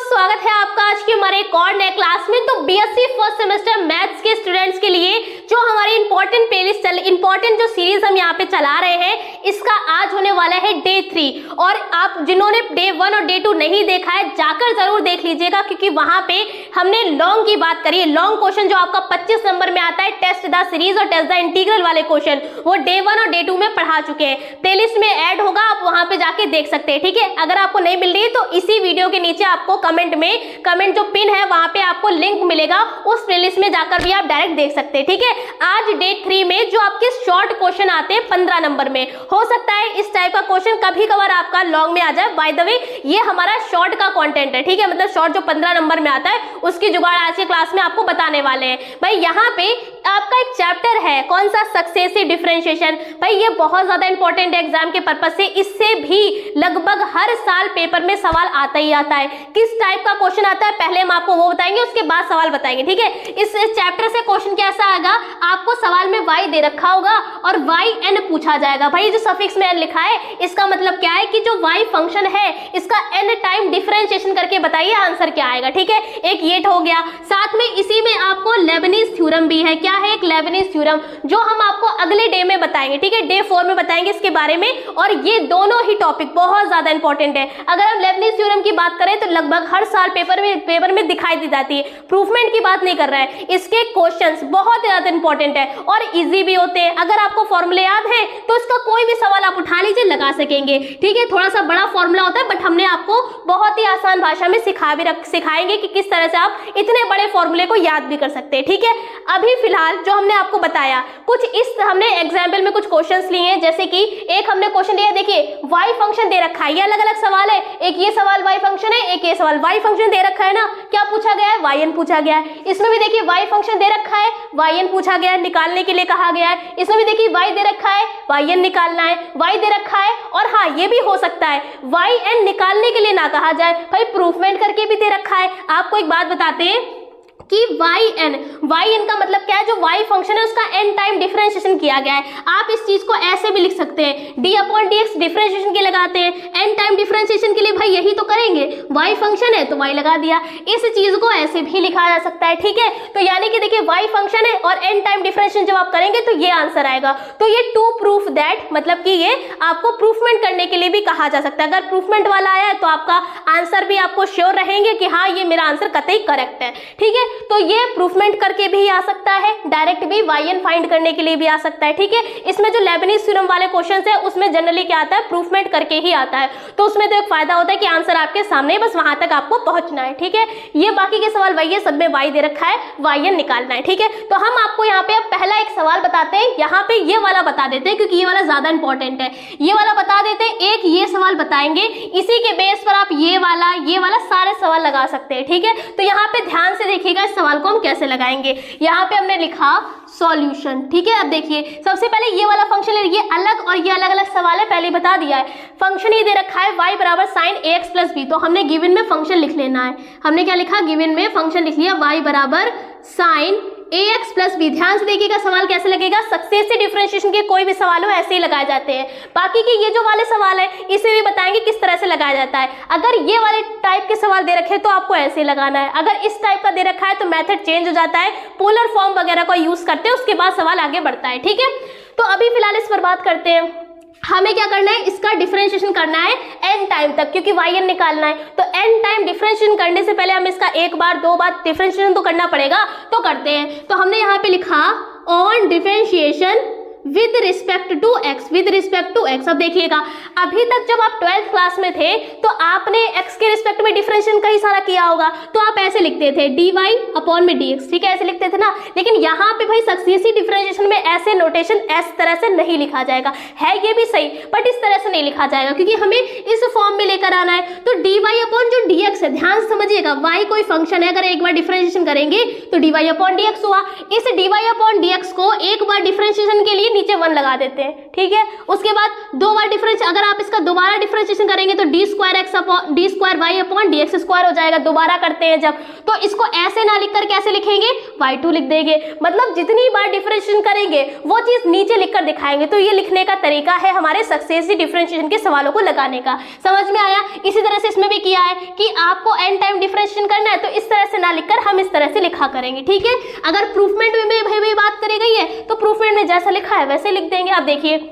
स्वागत है आपका आज के हमारे एक और नए क्लास में। तो बीएससी फर्स्ट सेमेस्टर मैथ्स के स्टूडेंट्स के लिए जो हमारी इंपॉर्टेंट जो सीरीज हम यहाँ पे चला रहे हैं, इसका आज होने वाला है डे 3। और आप जिन्होंने डे 1 और डे 2 नहीं देखा है, जाकर जरूर देख लीजिएगा, क्योंकि वहां पे हमने लॉन्ग की बात करी है। लॉन्ग क्वेश्चन जो आपका 25 नंबर में आता है, टेस्ट द सीरीज और टेस्ट द इंटीग्रल वाले क्वेश्चन, वो डे 1 और डे 2 में पढ़ा चुके हैं। प्लेलिस्ट में ऐड होगा, आप वहां पे जाके देख सकते हैं। ठीक है, अगर आपको नहीं मिल रही है तो इसी वीडियो के नीचे आपको कमेंट जो पिन है वहां पे आपको लिंक मिलेगा, उस प्लेलिस्ट में जाकर भी आप डायरेक्ट देख सकते हैं। ठीक है, आज डे 3 में जो आपके शॉर्ट क्वेश्चन आते हैं 15 नंबर में, हो सकता है इस टाइप का क्वेश्चन कभी कभार आपका लॉन्ग में आ जाए। बाय द वे, ये हमारा शॉर्ट का कंटेंट है। ठीक है, मतलब शॉर्ट जो 15 नंबर में आता है उसकी जुगाड़ आज के क्लास में आपको बताने वाले हैं। भाई यहाँ पे आपका एक चैप्टर है, कौन सा, सक्सेसिव डिफरेंशिएशन। भाई ये बहुत ज्यादा इंपॉर्टेंट है एग्जाम के पर्पज से। इससे भी लगभग हर साल पेपर में सवाल आता ही आता है। किस टाइप का क्वेश्चन आता है पहले हम आपको वो बताएंगे, उसके बाद सवाल बताएंगे। ठीक है, इस चैप्टर से क्वेश्चन कैसा आएगा, आपको सवाल में y दे रखा होगा और yn पूछा जाएगा। भाई जो सफिक्स में n लिखा है, इसका मतलब क्या है कि जो y फंक्शन है इसका n टाइम डिफरेंशिएशन करके बताइए आंसर क्या आएगा। ठीक है, एक ये हो गया। साथ में इसी में आपको लेबनीज थ्योरम भी है। क्या है? एक लेबनीज थ्योरम, जो हम आपको अगले डे में बताएंगे। ठीक है, डे 4 में बताएंगे इसके बारे में। और ये दोनों ही टॉपिक बहुत ज्यादा इंपॉर्टेंट है। अगर हम लेबनीज थ्योरम की बात करें तो लगभग हर साल पेपर में दिखाई दी जाती है। प्रूफमेंट की बात नहीं कर रहा है, इसके क्वेश्चंस बहुत ज्यादा इंपॉर्टेंट है और इजी भी होते हैं। अगर आपको फॉर्मूले याद है तो इसका कोई भी सवाल आप उठा लीजिए, लगा सकेंगे। ठीक है, थोड़ा सा बड़ा फॉर्मूला होता है, बट हमने आपको बहुत ही आसान भाषा में सिखाएंगे कि किस तरह से आप इतने बड़े फॉर्मूले को याद भी कर सकते हैं। ठीक है, अभी फिलहाल जो हमने आपको बताया, कुछ इस हमने एग्जाम्पल में कुछ क्वेश्चंस लिए हैं। जैसे कि एक हमने क्वेश्चन दिया, देखिए y फंक्शन दे रखा है, ये अलग अलग सवाल है। एक ये सवाल y फंक्शन है, एक ये सवाल y फंक्शन दे रखा है ना। क्या पूछा गया है? yn पूछा गया है। इसमें भी देखिए y फंक्शन दे रखा है, yn पूछा गया है, निकालने के लिए कहा गया है। इसमें भी देखिए y दे रखा है, yn निकालना है, y दे रखा है। और हाँ, ये भी हो सकता है yn निकालने के लिए ना कहा जाए, भाई प्रूफमेंट करके भी दे रखा है। आपको एक बात बताते हैं कि yn का मतलब क्या है, जो y फंक्शन है उसका n टाइम डिफरेंशिएशन किया गया है। आप इस चीज को ऐसे भी लिख सकते हैं, d/dx डिफरेंशिएशन के लगाते हैं, n टाइम डिफरेंशिएशन के लिए भाई यही तो करेंगे, y फंक्शन है तो y लगा दिया। इस चीज को ऐसे भी लिखा जा सकता है। ठीक है, तो यानी कि देखिए y फंक्शन है और n टाइम डिफरेंशिएशन जब आप करेंगे तो ये आंसर आएगा। तो ये टू प्रूफ दैट, मतलब कि ये आपको प्रूफमेंट करने के लिए भी कहा जा सकता है। अगर प्रूफमेंट वाला आया है तो आपका आंसर भी आपको श्योर रहेंगे कि हाँ ये मेरा आंसर कतई करेक्ट है। ठीक है, तो ये प्रूफमेंट करके भी आ सकता है, डायरेक्ट भी yn फाइंड करने के लिए भी आ सकता है। ठीक है, इसमें जो लेबनीज थ्योरम वाले क्वेश्चंस है उसमें जनरली क्या आता है, प्रूफमेंट करके ही आता है। तो उसमें तो एक फायदा होता है कि आंसर आपके सामने, बस वहां तक आपको पहुंचना है। ठीक है, ये बाकी के सवाल वही है, सब में y दे रखा है, yn निकालना है। ठीक है, तो हम आपको यहाँ पे अब पहला एक सवाल बताते हैं। यहाँ पे ये वाला बता देते हैं क्योंकि ये वाला ज्यादा इंपॉर्टेंट है। ये वाला बता देते हैं, एक ये सवाल बताएंगे, इसी के बेस पर आप ये वाला सारे सवाल लगा सकते हैं। ठीक है, तो यहाँ पे ध्यान से देखिएगा इस सवाल को हम कैसे लगाएंगे। यहाँ पे हमने लिखा सॉल्यूशन। ठीक है, अब देखिए सबसे पहले ये वाला फंक्शन है, ये अलग और ये अलग अलग सवाल है, पहले बता दिया है। फंक्शन ये दे रखा है y बराबर साइन ax प्लस b, तो हमने गिवन में फंक्शन लिख लेना है। हमने क्या लिखा, गिवन में फंक्शन लिख लिया, y बराबर साइन ax प्लस b। ध्यान से देखिएगा सवाल कैसे लगेगा, सक्सेसिव डिफरेंशिएशन के कोई भी सवाल हो ऐसे ही लगाए जाते हैं। बाकी के ये जो वाले सवाल है इसे भी बताएंगे किस तरह से लगाया जाता है। अगर ये वाले टाइप के सवाल दे रखे तो आपको ऐसे ही लगाना है, अगर इस टाइप का दे रखा है तो मेथड चेंज हो जाता है, पोलर फॉर्म वगैरह का यूज करते हैं, उसके बाद सवाल आगे बढ़ता है। ठीक है, तो अभी फिलहाल इस पर बात करते हैं। हमें क्या करना है, इसका डिफरेंशिएशन करना है n टाइम तक, क्योंकि yn निकालना है। तो n टाइम डिफरेंशिएशन करने से पहले हम इसका एक बार दो बार डिफरेंशिएशन तो करना पड़ेगा, तो करते हैं। तो हमने यहाँ पे लिखा on differentiation with respect to x। अब देखिएगा, अभी तक जब आप 12th क्लास में थे तो आपने x के रिस्पेक्ट में डिफरेंशिएशन कई सारा किया होगा, तो आप ऐसे लिखते थे dy/dx। ठीक है, ऐसे लिखते थे ना। लेकिन यहाँ पे भाई सक्सेसिव डिफरेंशिएशन में ऐसे नोटेशन इस तरह से नहीं लिखा जाएगा, है ये भी सही, बट इस तरह से नहीं लिखा जाएगा क्योंकि हमें इस फॉर्म में लेकर आना है। तो dy/dx है, ध्यान से समझिएगा, y कोई फंक्शन है, अगर एक बार डिफरेंशिएशन करेंगे तो dy/dx हुआ। इस dy/dx को एक बार डिफरेंशिएशन के लिए नीचे 1 लगा देते हैं। ठीक है, उसके बाद दो बार डिफरेंस, अगर आप इसका दोबारा डिफरेंशिएशन करेंगे तो d² y upon d x square हो जाएगा। दोबारा करते हैं जब, तो इसको ऐसे ना लिखकर कैसे लिखेंगे, y2 लिख देंगे। मतलब जितनी बार डिफरेंशिएशन करेंगे वो चीज नीचे लिखकर दिखाएंगे। तो ये लिखने का तरीका है हमारे सक्सेसिव डिफरेंशिएशन के सवालों को लगाने का। समझ में आया? इसी तरह से इसमें भी किया है कि आपको n टाइम डिफरेंशिएशन करना है तो इस तरह से ना लिखकर हम इस तरह से लिखा करेंगे। ठीक है, अगर प्रूफमेंट में भी बात करी गई है तो प्रूफमेंट में जैसा लिखा है वैसे लिख देंगे। अब देखिए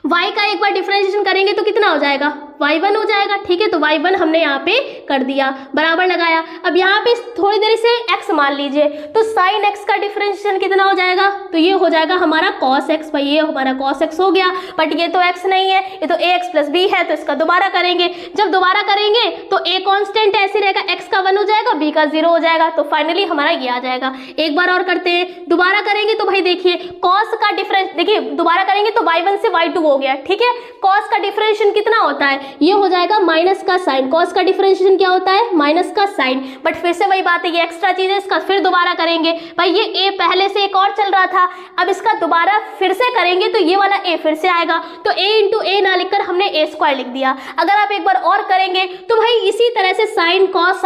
y का एक बार डिफरेंशिएशन करेंगे तो कितना हो जाएगा, y1 हो जाएगा। ठीक है, तो y1 हमने यहाँ पे कर दिया, बराबर लगाया। अब यहाँ पे थोड़ी देर से x मान लीजिए, तो sin x का डिफरेंशिएशन कितना हो जाएगा, तो ये हो जाएगा हमारा cos x। भाई ये हमारा cos x हो गया, बट ये तो x नहीं है, ये तो ax प्लस b है, तो इसका दोबारा करेंगे। जब दोबारा करेंगे तो a कांस्टेंट ऐसे रहेगा, x का 1 हो जाएगा, b का 0 हो जाएगा, तो फाइनली हमारा ये आ जाएगा। एक बार और करते हैं, दोबारा करेंगे तो भाई देखिए cos का डिफरेंस, देखिए दोबारा करेंगे तो y1 से y2 हो गया। ठीक है, cos का डिफरेंशिएशन कितना होता है, ये हो जाएगा माइनस का साइन। cos का डिफरेंशिएशन क्या होता है, माइनस का साइन। बट फिर से वही बात है, ये एक्स्ट्रा चीज है, इसका फिर दोबारा करेंगे। भाई ये a पहले से एक और चल रहा था, अब इसका दोबारा फिर से करेंगे तो ये वाला a फिर से आएगा, तो a इंटू ए ना लिखकर हमने a स्क्वायर लिख दिया। अगर आप एक बार और करेंगे तो भाई इसी तरह से साइन कॉस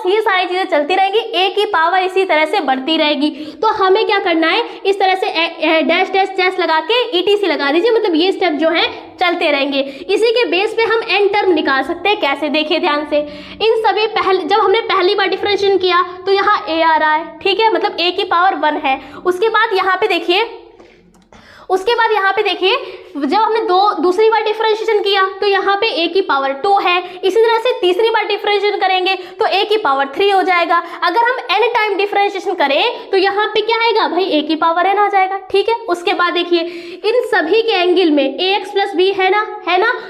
ये सारी चीजें चलती रहेंगी, a की पावर इसी तरह से बढ़ती रहेगी। तो हमें क्या करना है, इस तरह से डैश डैश डैश लगा के ETC लगा दीजिए, मतलब ये स्टेप जो है चलते रहेंगे। इसी के बेस पे हम n टर्म निकाल सकते हैं। कैसे, देखिए ध्यान से, इन सभी जब हमने पहली बार डिफरेंशिएशन किया तो यहाँ a आ रहा है। ठीक है, मतलब a की पावर 1 है। उसके बाद यहाँ पे देखिए जब हमने दूसरी बार डिफरेंशिएशन किया तो यहाँ पे a की पावर 2 है। इसी तरह से तीसरी बार डिफरेंशिएशन करेंगे तो a की पावर 3 हो जाएगा। अगर हम n टाइम डिफरेंशिएशन करें तो यहाँ पे क्या आएगा, भाई a की पावर n आ जाएगा। ठीक है, उसके बाद देखिए इन सभी के एंगल में ax प्लस b है ना,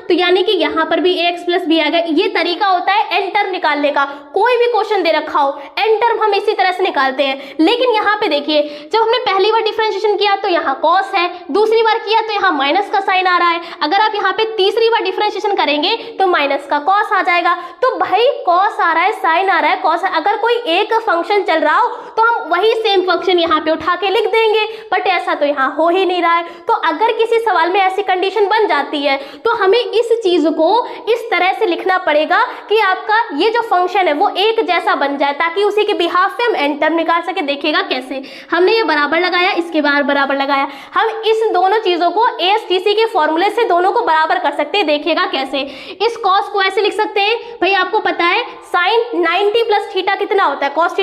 तो यानी कि यहाँ पर भी ax प्लस b आएगा। ये तरीका होता है n टर्म निकालने का। कोई भी क्वेश्चन दे रखा हो n टर्म हम इसी तरह से निकालते हैं। लेकिन यहाँ पे देखिए जब हमने पहली बार डिफरेंशिएशन किया तो यहाँ cos है, दूसरी बार किया तो यहाँ माइनस का साइन आ रहा है। अगर आप यहाँ पे तीसरी बार डिफरेंशिएशन करेंगे तो माइनस का कॉस आ जाएगा। तो भाई कॉस आ रहा है, साइन आ रहा है, कॉस, अगर कोई एक फंक्शन चल रहा हो तो हम वही सेम फंक्शन यहाँ पे उठा के लिख देंगे, बट ऐसा तो यहाँ हो ही नहीं रहा है। तो अगर किसी सवाल में ऐसी कंडीशन बन जाती है तो हमें इस चीज को इस तरह से लिखना पड़ेगा कि आपका ये जो फंक्शन है वो एक जैसा बन जाए, ताकि उसी के बिहाफ पे हम n टर्म निकाल सके। देखिएगा कैसे, हमने ये बराबर लगाया, इसके बाद बराबर लगाया। हम इस दोनों चीजों को ASTC के फॉर्मूले से दोनों को बराबर कर सकते हैं। देखिएगा कैसे, इस cos को ऐसे लिख सकते हैं, भाई आपको पता है sin 90 प्लस थीटा कितना होता है, cos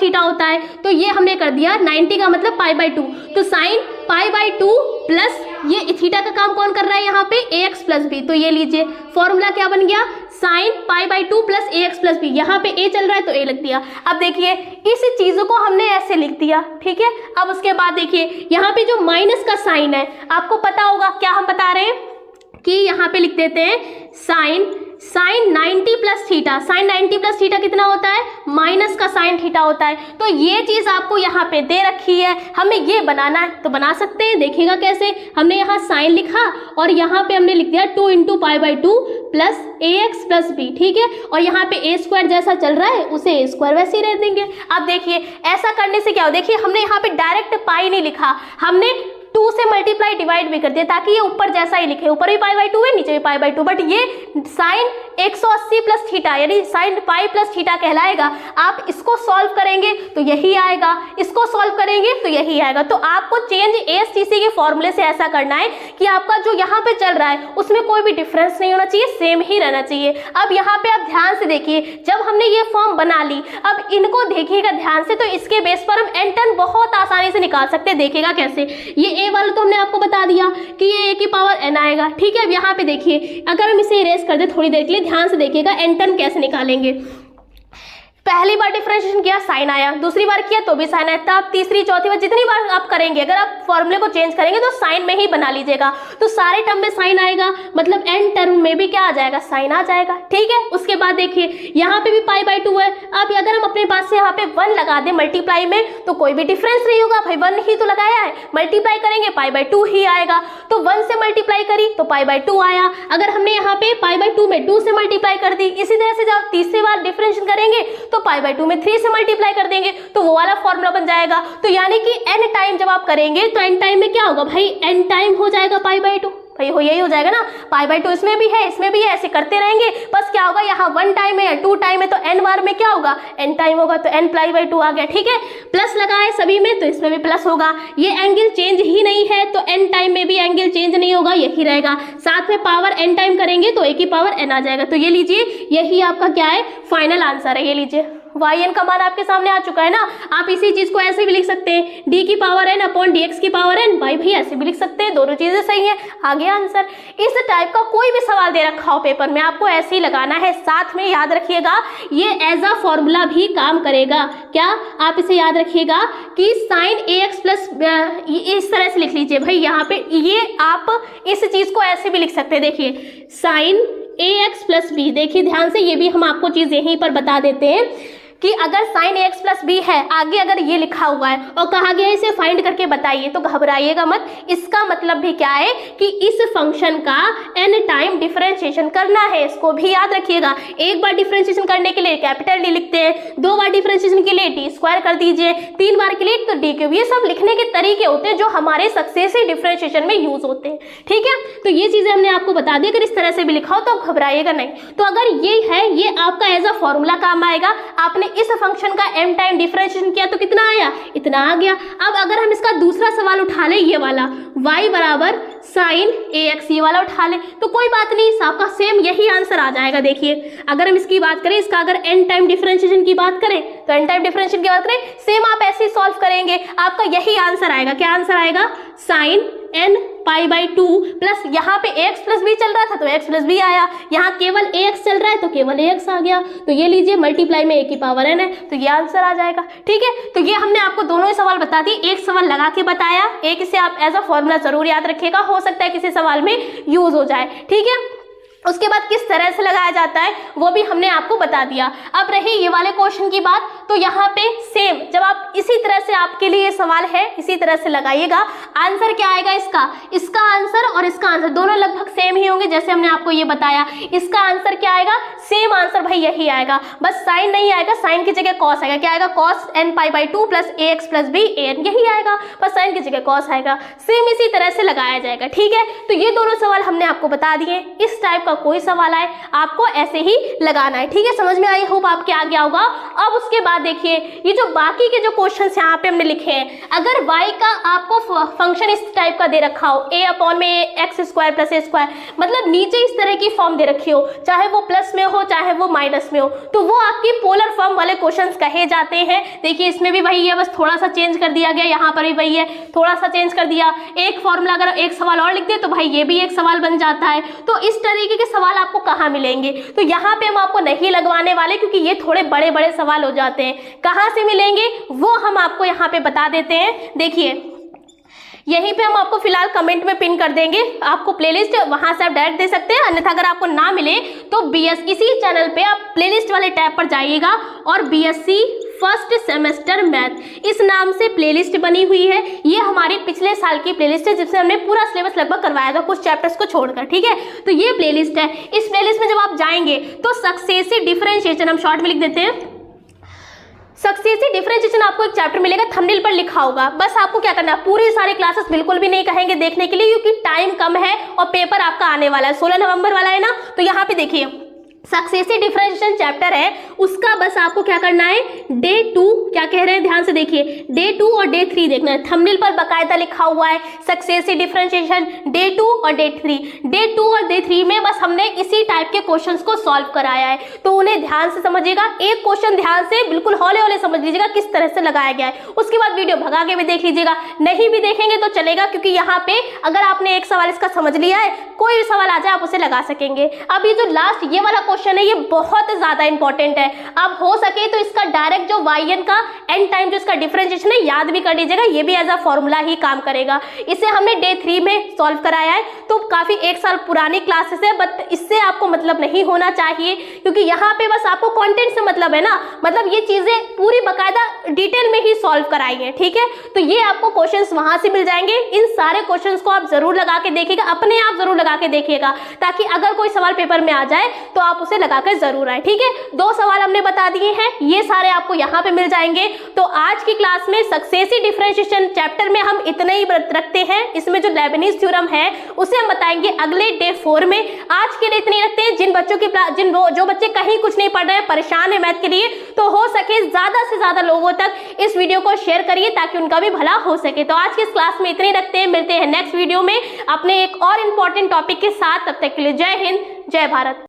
थीटा होता है, तो ये हमने कर दिया 90 का मतलब π/2, तो sin π/2 प्लस ये थीटा का काम कौन कर रहा है यहाँ पे, ax प्लस b। तो ये लीजिए फॉर्मूला क्या बन गया, sin π/2 plus ax plus b। यहाँ पे a चल रहा है तो a लिख दिया। अब देखिए इस चीज को हमने ऐसे लिख दिया। ठीक है, अब उसके बाद देखिए यहाँ पे जो माइनस का साइन है, आपको पता होगा क्या हम बता रहे हैं कि यहाँ पे लिख देते हैं sin 90 plus theta. sin 90 plus theta कितना होता है, माइनस का साइन थीटा होता है। तो ये चीज आपको यहाँ पे दे रखी है, हमें ये बनाना है तो बना सकते हैं। देखिएगा कैसे, हमने यहाँ साइन लिखा और यहाँ पे हमने लिख दिया 2 into π/2 plus ax plus b। ठीक है, और यहाँ पे a स्क्वायर जैसा चल रहा है उसे a स्क्वायर वैसे ही रह देंगे। अब देखिए ऐसा करने से क्या हो, देखिए हमने यहाँ पे डायरेक्ट पाई नहीं लिखा, हमने 2 से मल्टीप्लाई डिवाइड भी कर दिया ताकि ये ऊपर जैसा ही लिखे, ऊपर भी π/2 है नीचे भी π/2, बट ये साइन 180 प्लस थीटा यानी साइन पाई प्लस थीटा कहलाएगा। आप इसको सॉल्व करेंगे तो यही आएगा, इसको सॉल्व करेंगे तो यही आएगा। तो आपको चेंज ASTC के फॉर्मूले से ऐसा करना है कि आपका जो यहाँ पे चल रहा है उसमें कोई भी डिफरेंस नहीं होना चाहिए, सेम ही रहना चाहिए। अब यहाँ पे आप ध्यान से देखिए, जब हमने ये फॉर्म बना ली, अब इनको देखिएगा ध्यान से, तो इसके बेस पर हम n टर्म बहुत आसानी से निकाल सकते हैं। देखिएगा कैसे, ये a वाला तो हमने आपको बता दिया कि ये a की पावर n आएगा। ठीक है, अब यहाँ पे देखिए अगर हम इसे इरेज कर दे थोड़ी देर के लिए, ध्यान से देखिएगा n टर्म कैसे निकालेंगे। पहली बार डिफरेंशिएशन किया साइन आया, दूसरी बार किया तो भी साइन आया, तब तीसरी चौथी बार जितनी बार आप करेंगे, अगर आप फॉर्मूले को चेंज करेंगे तो साइन में ही बना लीजिएगा, तो सारे टर्म में साइन आएगा, मतलब n टर्म में भी क्या आ जाएगा, साइन आ जाएगा। ठीक है, उसके बाद देखिए यहाँ पे भी π/2 है। अब अगर हम अपने पास से यहाँ पे 1 लगा दें मल्टीप्लाई में तो कोई भी डिफरेंस नहीं होगा, भाई 1 ही तो लगाया है, मल्टीप्लाई करेंगे π/2 ही आएगा। तो 1 से मल्टीप्लाई करी तो π/2 आया, अगर हमने यहाँ पे π/2 में 2 से मल्टीप्लाई कर दी, इसी तरह से जब तीसरी बार डिफरेंशिएशन करेंगे तो π/2 में 3 से मल्टीप्लाई कर देंगे तो वो वाला फॉर्मूला बन जाएगा। तो यानी कि n टाइम जब आप करेंगे तो n टाइम में क्या होगा भाई, n टाइम हो जाएगा π/2। यही हो जाएगा ना, π/2 इसमें भी है, इसमें भी है, ऐसे करते रहेंगे। बस क्या होगा, यहाँ 1 टाइम है, 2 टाइम है, तो n बार में क्या होगा, n टाइम होगा, तो n π/2 आ गया। ठीक है, प्लस लगा है सभी में तो इसमें भी प्लस होगा। ये एंगल चेंज ही नहीं है तो n टाइम में भी एंगल चेंज नहीं होगा, यही रहेगा। साथ में पावर n टाइम करेंगे तो 1 की पावर n आ जाएगा। तो ये लीजिए, यही आपका क्या है, फाइनल आंसर है। ये लीजिए, yn का मान आपके सामने आ चुका है ना। आप इसी चीज को ऐसे भी लिख सकते हैं, d की पावर n अपॉन dx की पावर n, y भी ऐसे भी लिख सकते हैं, दोनों चीजें सही है, आ गया आंसर। इस टाइप का कोई भी सवाल दे रखा हो पेपर में, आपको ऐसे ही लगाना है। साथ में याद रखिएगा, ये एज अ फॉर्मूला भी काम करेगा। क्या आप इसे याद रखिएगा कि साइन ax प्लस, इस तरह से लिख लीजिए भाई, यहाँ पे ये आप इस चीज को ऐसे भी लिख सकते हैं। देखिए साइन ax प्लस b, देखिए ध्यान से, ये भी हम आपको चीज यहीं पर बता देते हैं कि अगर साइन ax प्लस बी है, आगे अगर ये लिखा हुआ है और कहा गया है इसे फाइंड करके बताइए, तो घबराइएगा मत। इसका मतलब भी क्या है कि इस फंक्शन का n टाइम डिफरेंशिएशन करना है, इसको भी याद रखिएगा। एक बार डिफरेंशिएशन करने के लिए कैपिटल D लिखते हैं, 2 बार डिफरेंशिएशन के लिए d² कर दीजिए, 3 बार के लिए तो d³। ये सब लिखने के तरीके होते हैं जो हमारे सक्सेसिव डिफरेंशिएशन में यूज होते हैं। ठीक है, तो ये चीजें हमने आपको बता दी। अगर इस तरह से भी लिखा हो तो घबराइएगा नहीं। तो अगर ये है, ये आपका एज अ फॉर्मूला काम आएगा। आपने इस फंक्शन का m टाइम डिफरेंशिएशन किया तो कितना आया, इतना आ गया। अब अगर हम इसका दूसरा सवाल उठा ले, ये वाला y बराबर साइन ax, ये वाला उठा ले, तो कोई बात नहीं, आपका सेम यही आंसर आ जाएगा। देखिए अगर हम इसकी बात करें, इसका अगर n टाइम डिफरेंशिएशन की बात करें, तो n टाइम डिफरेंशिएशन की बात करें, सेम आप ऐसे ही सॉल्व करेंगे, आपका यही आंसर आएगा। क्या आंसर आएगा, साइन n π/2 प्लस, यहाँ पे ax प्लस b चल रहा था तो x प्लस b आया, यहाँ केवल ax चल रहा है तो केवल ax आ गया। तो ये लीजिए, मल्टीप्लाई में 1 की पावर n है, तो ये आंसर आ जाएगा। ठीक है, तो ये हमने आपको दोनों ही सवाल बता दी, एक सवाल लगा के बताया, एक इसे आप एज अ फॉर्मूला जरूर याद रखिएगा, हो सकता है किसी सवाल में यूज हो जाए। ठीक है, उसके बाद किस तरह से लगाया जाता है वो भी हमने आपको बता दिया। अब रही ये वाले क्वेश्चन की बात, तो यहाँ पे सेम, जब आप इसी तरह से, आपके लिए ये सवाल है, इसी तरह से लगाइएगा। आंसर क्या आएगा इसका आंसर और इसका आंसर दोनों लगभग सेम ही होंगे, जैसे हमने आपको ये बताया। इसका आंसर क्या आएगा, सेम आंसर भाई यही आएगा, बस साइन नहीं आएगा, साइन की जगह कॉस आएगा। क्या आएगा, cos n π/2 plus ax plus b an, यही आएगा, बस साइन की जगह कॉस आएगा। सेम इसी तरह से लगाया जाएगा। ठीक है, तो ये दोनों सवाल हमने आपको बता दिए। इस टाइप कोई सवाल आए आपको ऐसे ही लगाना है। ठीक है, समझ में आई, होप आपके आ गया होगा। अब उसके बाद देखिए, ये जो बाकी के जो क्वेश्चंस यहाँ पे हमने लिखे हैं, अगर y का आपको फंक्शन इस टाइप का दे रखा हो, a अपॉन में x² प्लस a², मतलब नीचे इस तरह की फॉर्म दे रखी हो, चाहे वो प्लस में हो चाहे वो माइनस में हो, तो वो आपकी पोलर फॉर्म वाले क्वेश्चंस कहे जाते हैं। देखिए इसमें भी वही है, बस थोड़ा सा चेंज कर दिया गया, यहाँ पर भी वही है, थोड़ा सा चेंज कर दिया। एक फॉर्मूला अगर एक सवाल और लिख दे तो भाई ये भी एक सवाल बन जाता है। तो इस तरीके के सवाल आपको कहाँ मिलेंगे, तो यहाँ पे हम आपको नहीं लगवाने वाले, क्योंकि ये थोड़े बड़े बड़े सवाल हो जाते हैं। कहाँ से मिलेंगे वो हम आपको यहाँ पे बता देते हैं। देखिए यहीं पे हम आपको फिलहाल कमेंट में पिन कर देंगे, आपको प्लेलिस्ट, वहां से आप डायरेक्ट दे सकते हैं। अन्यथा अगर आपको ना मिले तो BS इसी चैनल पे आप प्लेलिस्ट वाले टैब पर जाइएगा और BSc फर्स्ट सेमेस्टर मैथ इस नाम से प्लेलिस्ट बनी हुई है। ये हमारी पिछले साल की प्लेलिस्ट है, जिससे हमने पूरा सिलेबस लगभग करवाया था, कुछ चैप्टर्स को छोड़कर। ठीक है, तो ये प्लेलिस्ट है। इस प्लेलिस्ट में जब आप जाएंगे तो सक्सेसिव डिफरेंशिएशन, हम शॉर्ट में लिख देते हैं, सक्सेसिव डिफरेंशिएशन आपको एक चैप्टर मिलेगा, थंबनेल पर लिखा होगा। बस आपको क्या करना है, पूरी सारी क्लासेस बिल्कुल भी नहीं कहेंगे देखने के लिए, क्योंकि टाइम कम है और पेपर आपका आने वाला है, 16 नवंबर वाला है ना। तो यहाँ पे देखिए सक्सेसिव डिफरेंशिएशन चैप्टर है, उसका बस आपको क्या करना है, डे 2, क्या कह रहे हैं ध्यान से देखिए, डे 2 और डे 3 देखना है। थंबनेल पर बकायदा लिखा हुआ है सक्सेसिव डिफरेंशिएशन डे 2 और डे 3। डे 2 और डे 3 में बस हमने इसी टाइप के क्वेश्चंस को सॉल्व कराया है, तो उन्हें ध्यान से समझिएगा। एक क्वेश्चन ध्यान से बिल्कुल हौले हौले समझ लीजिएगा किस तरह से लगाया गया है, उसके बाद वीडियो भगा के भी देख लीजिएगा। नहीं भी देखेंगे तो चलेगा, क्योंकि यहाँ पे अगर आपने एक सवाल इसका समझ लिया है, कोई भी सवाल आ जाए आप उसे लगा सकेंगे। अब ये जो लास्ट ये वाला क्वेश्चन है, ये बहुत ज्यादा इंपॉर्टेंट है। अब हो सके तो इसका डायरेक्ट जो yn का n टाइम जो इसका डिफरेंशिएशन है याद भी कर लीजिएगा, ये भी एज अ फॉर्मूला ही काम करेगा। इसे हमने डे 3 में सॉल्व कराया है, तो काफी 1 साल पुरानी क्लासेस है, बट इससे आपको मतलब नहीं होना चाहिए, क्योंकि यहाँ पे बस आपको कंटेंट से मतलब है ना, मतलब ये चीजें पूरी बकायदा डिटेल में ही सॉल्व कराई है। ठीक है, तो ये आपको क्वेश्चंस वहां से मिल जाएंगे। इन सारे क्वेश्चंस को आप जरूर लगा के देखिएगा, अपने आप जरूर लगा के देखिएगा, ताकि अगर कोई सवाल पेपर में आ जाए तो आप उसे लगा कर जरूर आए। ठीक है, 2 सवाल एग्जाम्पल हमने बता दिए हैं, ये सारे आपको यहाँ पे मिल जाएंगे। तो आज की क्लास में सक्सेसिव डिफरेंशिएशन चैप्टर में हम इतना ही रखते हैं। इसमें जो लेबनीज थ्योरम है उसे हम बताएंगे अगले डे 4 में। आज के लिए इतनी रखते हैं। जिन बच्चों की जो बच्चे कहीं कुछ नहीं पढ़ रहे हैं, परेशान है मैथ के लिए, तो हो सके ज्यादा से ज्यादा लोगों तक इस वीडियो को शेयर करिए ताकि उनका भी भला हो सके। तो आज की इस क्लास में इतने ही रखते हैं। मिलते हैं नेक्स्ट वीडियो में अपने एक और इंपॉर्टेंट टॉपिक के साथ। तब तक के लिए जय हिंद, जय भारत।